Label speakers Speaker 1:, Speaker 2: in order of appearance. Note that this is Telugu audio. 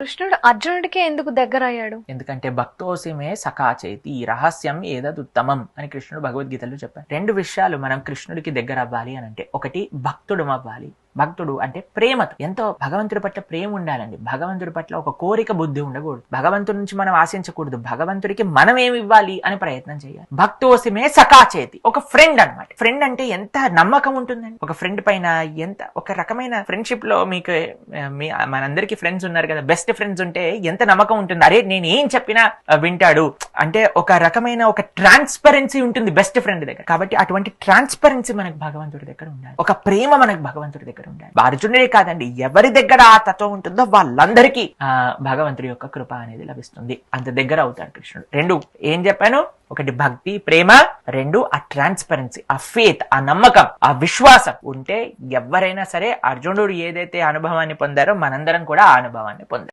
Speaker 1: కృష్ణుడు అర్జునుడికే ఎందుకు దగ్గర అయ్యాడు?
Speaker 2: ఎందుకంటే భక్తోసిమే సఖాచేతి రహస్యం ఏదదుత్తమం అని కృష్ణుడు భగవద్గీతలో చెప్పారు. రెండు విషయాలు మనం కృష్ణుడికి దగ్గర అవ్వాలి అని అంటే, ఒకటి భక్తుడు అవ్వాలి. భక్తుడు అంటే ప్రేమతో, ఎంతో భగవంతుడి పట్ల ప్రేమ ఉండాలండి. భగవంతుడి పట్ల ఒక కోరిక బుద్ధి ఉండకూడదు. భగవంతుడి నుంచి మనం ఆశించకూడదు. భగవంతుడికి మనం ఏమి ఇవ్వాలి అని ప్రయత్నం చేయాలి. భక్తోసిమే సఖాచేతి, ఒక ఫ్రెండ్ అన్నమాట. ఫ్రెండ్ అంటే ఎంత నమ్మకం ఉంటుందండి ఒక ఫ్రెండ్ పైన, ఎంత ఒక రకమైన ఫ్రెండ్షిప్ లో మీకు మనందరికి ఫ్రెండ్స్ ఉన్నారు కదా, బెస్ట్ ఫ్రెండ్స్ ఉంటే ఎంత నమ్మకం ఉంటుంది. అరే నేను ఏం చెప్పినా వింటాడు అంటే ఒక రకమైన ఒక ట్రాన్స్పరెన్సీ ఉంటుంది బెస్ట్ ఫ్రెండ్ దగ్గర. కాబట్టి అటువంటి ట్రాన్స్పరెన్సీ మనకు భగవంతుడి దగ్గర ఉండాలి. ఒక ప్రేమ మనకు భగవంతుడి దగ్గర ఉండాలి. అర్జునుడే కాదండి, ఎవరి దగ్గర ఆ తత్వం ఉంటుందో వాళ్ళందరికీ భగవంతుడి యొక్క కృప అనేది లభిస్తుంది. అంత దగ్గర అవుతాడు కృష్ణుడు. రెండు ఏం చెప్పాను? ఒకటి భక్తి ప్రేమ, రెండు ఆ ట్రాన్స్పరెన్సీ, ఆ ఫేత్, ఆ నమ్మకం, ఆ విశ్వాసం ఉంటే ఎవరైనా సరే అర్జునుడు ఏదైతే అనుభవాన్ని పొందారో మనందరం కూడా ఆ అనుభవాన్ని పొందారు.